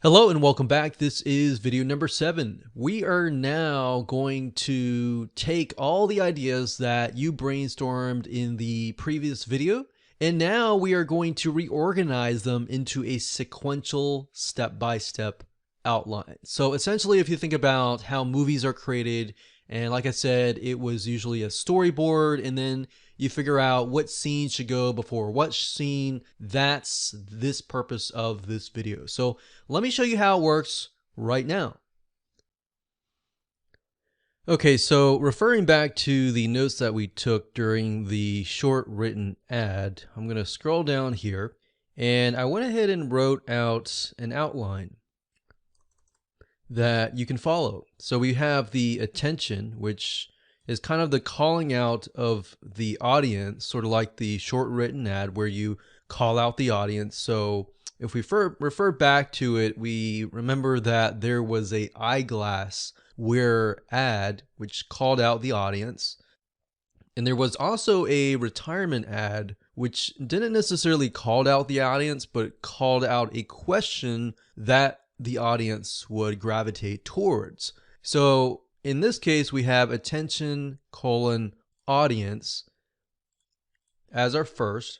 Hello and welcome back. This is video number 7. We are now going to take all the ideas that you brainstormed in the previous video, and now we are going to reorganize them into a sequential step-by-step outline. So essentially, if you think about how movies are created, and like I said, it was usually a storyboard, and then you figure out what scene should go before what scene. That's this purpose of this video. So let me show you how it works right now. Okay, so referring back to the notes that we took during the short written ad, I'm going to scroll down here, and I went ahead and wrote out an outline that you can follow. So we have the attention, which is kind of the calling out of the audience, sort of like the short written ad where you call out the audience. So if we refer back to it, we remember that there was a eyeglass wear ad which called out the audience. And there was also a retirement ad which didn't necessarily call out the audience, but called out a question that the audience would gravitate towards. So in this case, we have attention colon audience as our first.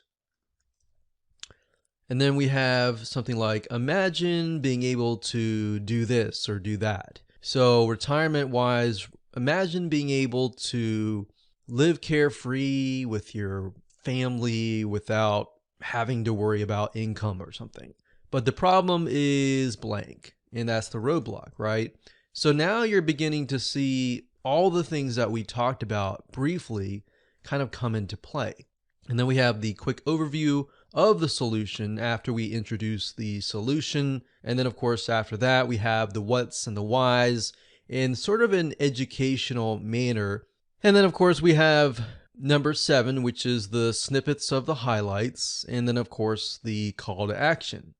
And then we have something like imagine being able to do this or do that. So retirement wise, imagine being able to live carefree with your family without having to worry about income or something. But the problem is blank, and that's the roadblock, right? So now you're beginning to see all the things that we talked about briefly kind of come into play. And then we have the quick overview of the solution after we introduce the solution. And then of course, after that, we have the what's and the whys in sort of an educational manner. And then of course, we have number 7, which is the snippets of the highlights. And then of course, the call to action.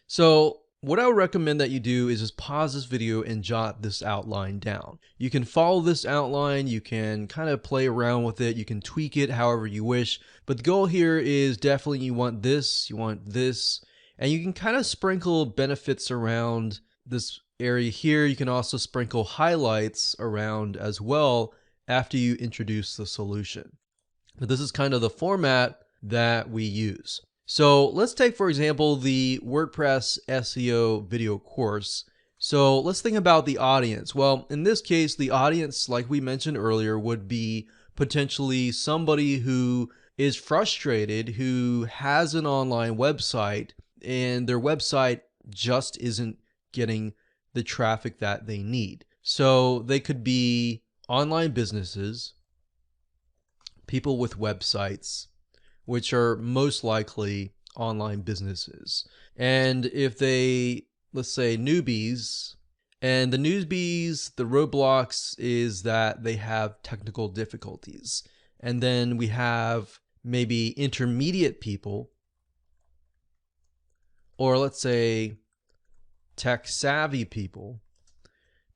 So what I would recommend that you do is just pause this video and jot this outline down. You can follow this outline, you can kind of play around with it, you can tweak it however you wish, but the goal here is definitely you want this, and you can kind of sprinkle benefits around this area here. You can also sprinkle highlights around as well after you introduce the solution. But this is kind of the format that we use. So let's take, for example, the WordPress SEO video course. So let's think about the audience. Well, in this case, the audience, like we mentioned earlier, would be potentially somebody who is frustrated, who has an online website, and their website just isn't getting the traffic that they need. So they could be online businesses, people with websites, which are most likely online businesses. And if they, let's say newbies, and the newbies, the roadblocks is that they have technical difficulties. And then we have maybe intermediate people, or let's say tech savvy people,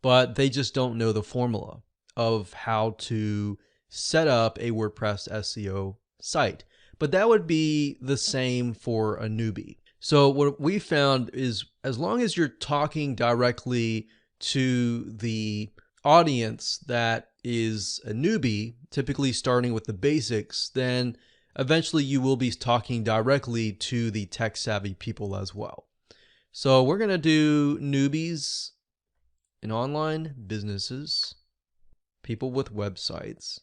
but they just don't know the formula of how to set up a WordPress SEO site. But that would be the same for a newbie. So what we found is as long as you're talking directly to the audience that is a newbie, typically starting with the basics, then eventually you will be talking directly to the tech savvy people as well. So we're going to do newbies in online businesses, people with websites.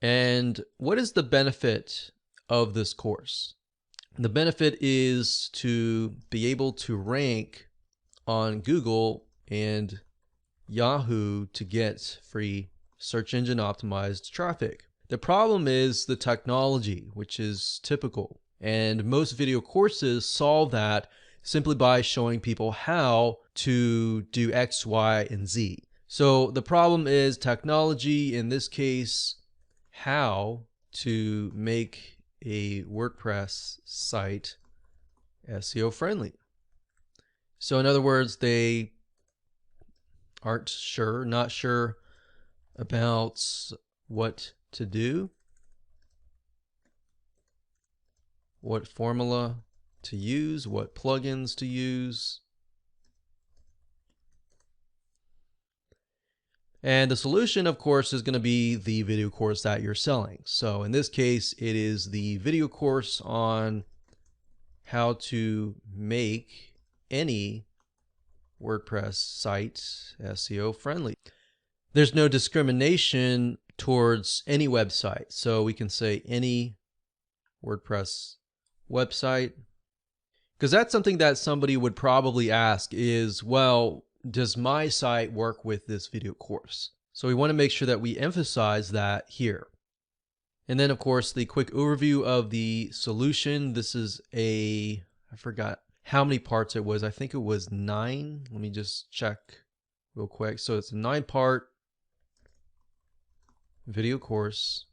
And what is the benefit of this course? The benefit is to be able to rank on Google and Yahoo to get free search engine optimized traffic. The problem is the technology, which is typical. And most video courses solve that simply by showing people how to do X, Y, and Z. So the problem is technology, in this case, how to make a WordPress site SEO friendly. So in other words, they aren't sure, not sure about what to do. what formula to use, what plugins to use. And the solution, of course, is going to be the video course that you're selling. So in this case, it is the video course on how to make any WordPress site SEO friendly. There's no discrimination towards any website. So we can say any WordPress website, because that's something that somebody would probably ask is, well, does my site work with this video course? So we want to make sure that we emphasize that here. And then of course the quick overview of the solution. This is I forgot how many parts it was. I think it was 9. Let me just check real quick. So it's a 9-part video course.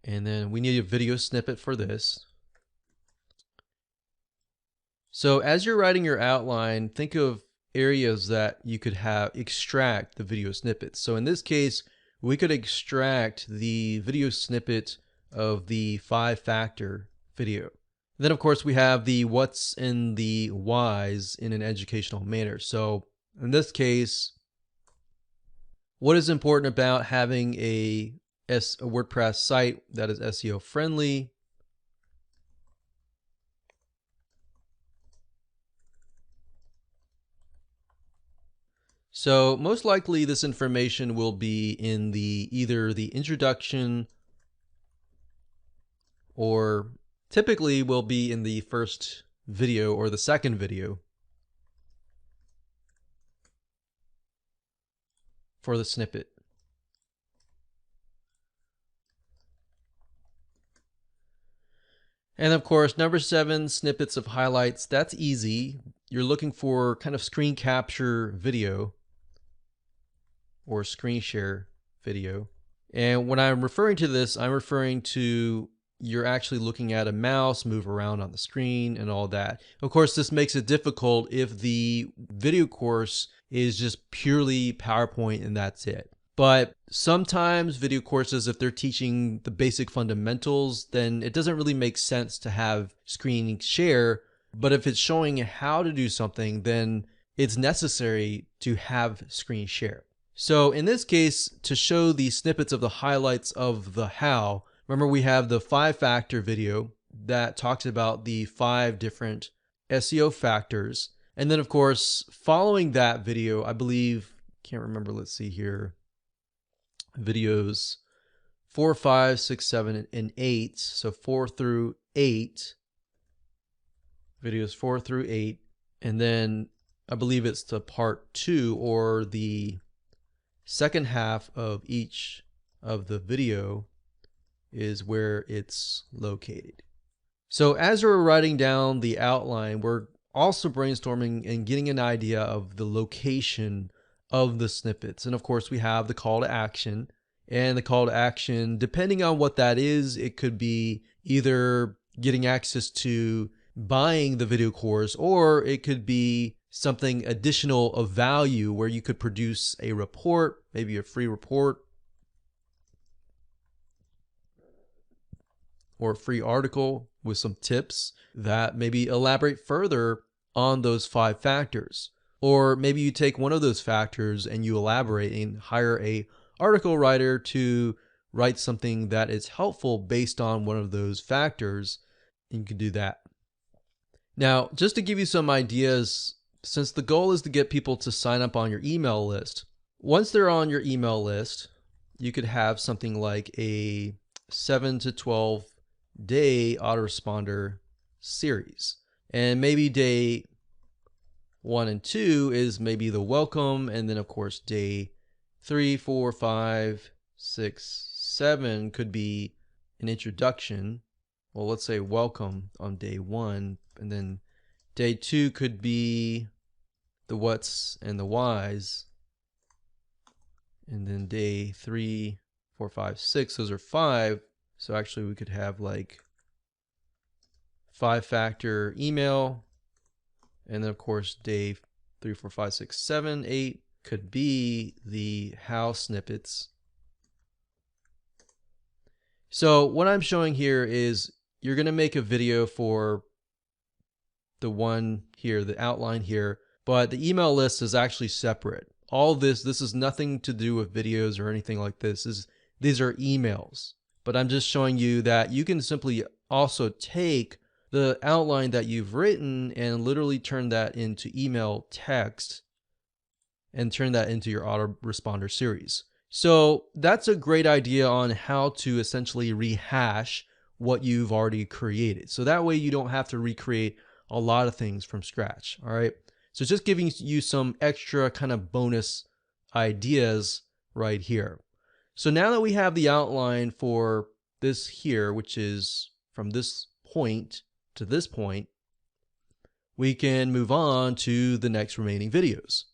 And then we need a video snippet for this. So as you're writing your outline, think of areas that you could extract the video snippets. So in this case, we could extract the video snippet of the 5-factor video. Then of course we have the what's and the whys in an educational manner. So in this case, what is important about having a WordPress site that is SEO friendly? So most likely this information will be in either the introduction, or typically will be in the first video or the second video for the snippet. And of course, number 7, snippets of highlights. That's easy. You're looking for kind of screen capture video or screen share video. And when I'm referring to this, I'm referring to you're actually looking at a mouse move around on the screen and all that. Of course, this makes it difficult if the video course is just purely PowerPoint and that's it. But sometimes video courses, if they're teaching the basic fundamentals, then it doesn't really make sense to have screen share. But if it's showing how to do something, then it's necessary to have screen share. So in this case, to show the snippets of the highlights of the how, remember we have the 5-factor video that talks about the 5 different SEO factors. And then of course, following that video, I believe, can't remember, let's see here, videos 4, 5, 6, 7, and 8. So 4 through 8, videos 4 through 8. And then I believe it's the part 2 or the second half of each of the video is where it's located. So as we're writing down the outline, we're also brainstorming and getting an idea of the location of the snippets. And of course we have the call to action, and the call to action, depending on what that is, it could be either getting access to buying the video course, or it could be something additional of value where you could produce a report, maybe a free report or a free article with some tips that maybe elaborate further on those 5 factors. Or maybe you take one of those factors and you elaborate and hire a article writer to write something that is helpful based on one of those factors, and you can do that. Now, just to give you some ideas, since the goal is to get people to sign up on your email list, once they're on your email list, you could have something like a 7 to 12 day autoresponder series. And maybe day 1 and 2 is maybe the welcome, and then of course day 3, 4, 5, 6, 7 could be an introduction. Well, let's say welcome on day 1, and then day 2 could be the what's and the whys. And then day 3, 4, 5, 6, those are 5. So actually we could have like 5-factor email. And then of course day 3, 4, 5, 6, 7, 8 could be the how snippets. So what I'm showing here is you're going to make a video for the one here, the outline here, but the email list is actually separate. All this is nothing to do with videos or anything like this. These are emails. But I'm just showing you that you can simply also take the outline that you've written and literally turn that into email text and turn that into your autoresponder series. So that's a great idea on how to essentially rehash what you've already created. So that way you don't have to recreate a lot of things from scratch. All right. So just giving you some extra kind of bonus ideas right here. So now that we have the outline for this here, which is from this point to this point, we can move on to the next remaining videos.